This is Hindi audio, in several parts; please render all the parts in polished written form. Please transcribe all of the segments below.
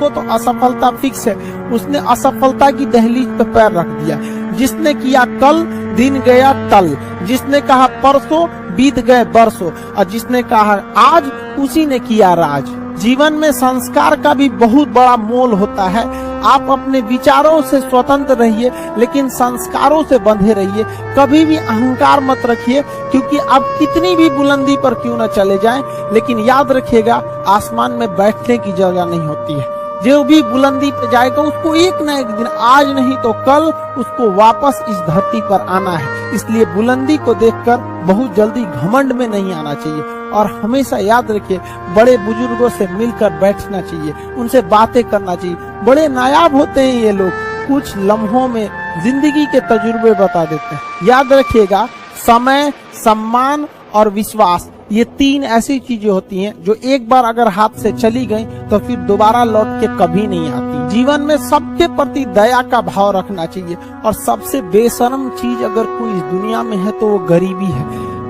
वो तो असफलता फिक्स है। उसने असफलता की दहलीज पे पैर रख दिया। जिसने किया कल, दिन गया टल। जिसने कहा परसों, बीत गए बरसों। और जिसने कहा आज, उसी ने किया राज। जीवन में संस्कार का भी बहुत बड़ा मोल होता है। आप अपने विचारों से स्वतंत्र रहिए, लेकिन संस्कारों से बंधे रहिए। कभी भी अहंकार मत रखिए, क्योंकि आप कितनी भी बुलंदी पर क्यों न चले जाएं, लेकिन याद रखिएगा आसमान में बैठने की जगह नहीं होती है। जो भी बुलंदी पे जाएगा उसको एक न एक दिन, आज नहीं तो कल, उसको वापस इस धरती पर आना है। इसलिए बुलंदी को देखकर बहुत जल्दी घमंड में नहीं आना चाहिए। और हमेशा याद रखिए, बड़े बुजुर्गों से मिलकर बैठना चाहिए, उनसे बातें करना चाहिए। बड़े नायाब होते हैं ये लोग, कुछ लम्हों में जिंदगी के तजुर्बे बता देते हैं। याद रखिएगा, समय, सम्मान और विश्वास, ये तीन ऐसी चीजें होती हैं जो एक बार अगर हाथ से चली गई तो फिर दोबारा लौट के कभी नहीं आती। जीवन में सबके प्रति दया का भाव रखना चाहिए। और सबसे बेशर्म चीज अगर कोई इस दुनिया में है तो वो गरीबी है।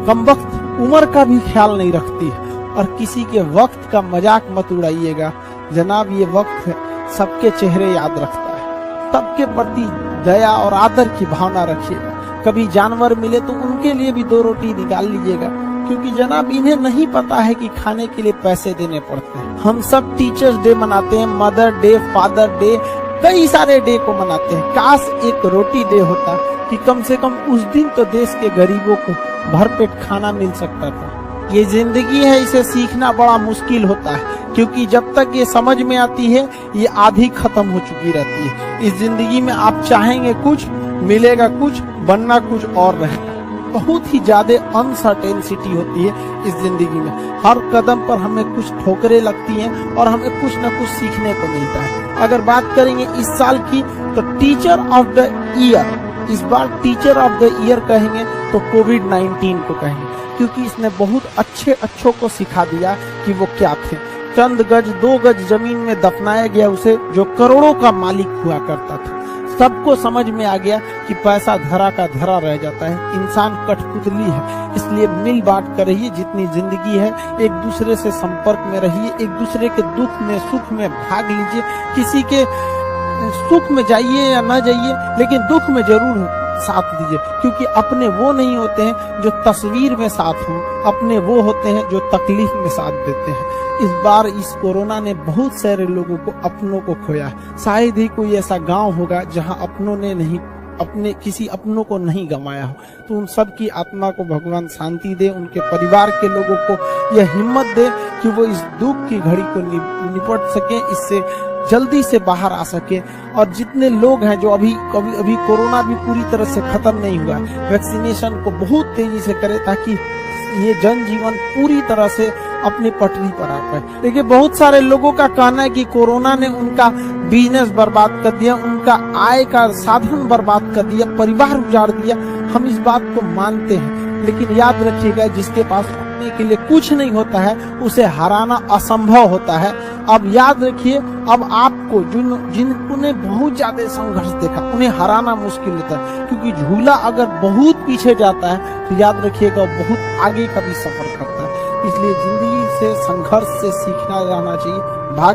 कमबख्त उम्र का भी ख्याल नहीं रखती है। और किसी के वक्त का मजाक मत उड़ाइएगा जनाब, ये वक्त सबके चेहरे याद रखता है। सबके प्रति दया और आदर की भावना रखिएगा। कभी जानवर मिले तो उनके लिए भी 2 रोटी निकाल लीजिएगा, क्योंकि जनाब इन्हें नहीं पता है कि खाने के लिए पैसे देने पड़ते हैं। हम सब टीचर्स डे मनाते हैं, मदर डे, फादर डे, कई सारे डे को मनाते हैं। काश एक रोटी डे होता कि कम से कम उस दिन तो देश के गरीबों को भरपेट खाना मिल सकता था। ये जिंदगी है, इसे सीखना बड़ा मुश्किल होता है, क्योंकि जब तक ये समझ में आती है ये आधी खत्म हो चुकी रहती है। इस जिंदगी में आप चाहेंगे कुछ, मिलेगा कुछ, बनना कुछ और रहेगा। बहुत ही ज्यादा अनसर्टेनिटी होती है इस जिंदगी में। हर कदम पर हमें कुछ ठोकरें लगती हैं और हमें कुछ न कुछ सीखने को मिलता है। अगर बात करेंगे इस साल की, तो टीचर ऑफ द ईयर, इस बार टीचर ऑफ द ईयर कहेंगे तो कोविड-19 को कहेंगे, क्योंकि इसने बहुत अच्छों को सिखा दिया कि वो क्या थे। चंद गज 2 गज जमीन में दफनाया गया उसे जो करोड़ों का मालिक हुआ करता था। सबको समझ में आ गया कि पैसा धरा का धरा रह जाता है, इंसान कठपुतली है। इसलिए मिल बांट कर रहिए, जितनी जिंदगी है एक दूसरे से संपर्क में रहिए, एक दूसरे के दुख में सुख में भाग लीजिए। किसी के सुख में जाइए या ना जाइए, लेकिन दुख में जरूर साथ दीजिए, क्योंकि अपने वो नहीं होते हैं जो तस्वीर में साथ हों, अपने वो होते हैं जो तकलीफ में साथ देते हैं। इस बार इस कोरोना ने बहुत सारे लोगों को, अपनों को खोया। शायद ही कोई ऐसा गांव होगा जहां अपनों ने नहीं, अपने किसी अपनों को नहीं गंवाया हो। तो उन सब की आत्मा को भगवान शांति दे, उनके परिवार के लोगों को यह हिम्मत दे कि वो इस दुख की घड़ी को निपट सके, इससे जल्दी से बाहर आ सके। और जितने लोग हैं जो अभी कोरोना भी पूरी तरह से खत्म नहीं हुआ, वैक्सीनेशन को बहुत तेजी से करे ताकि ये जनजीवन पूरी तरह से अपनी पटरी पर आ पाए। देखिए, बहुत सारे लोगों का कहना है कि कोरोना ने उनका बिजनेस बर्बाद कर दिया, उनका आय का साधन बर्बाद कर दिया, परिवार उजाड़ दिया। हम इस बात को मानते हैं, लेकिन याद रखिएगा, जिसके पास अपने के लिए कुछ नहीं होता है उसे हराना असंभव होता है। अब याद रखिए, अब आपको जिन्होंने बहुत ज्यादा संघर्ष देखा उन्हें हराना मुश्किल होता है, क्योंकि झूला अगर बहुत पीछे जाता है तो याद रखिएगा बहुत आगे का भी सफर करता है। इसलिए जिंदगी से संघर्ष से सीखना जाना चाहिए। भागना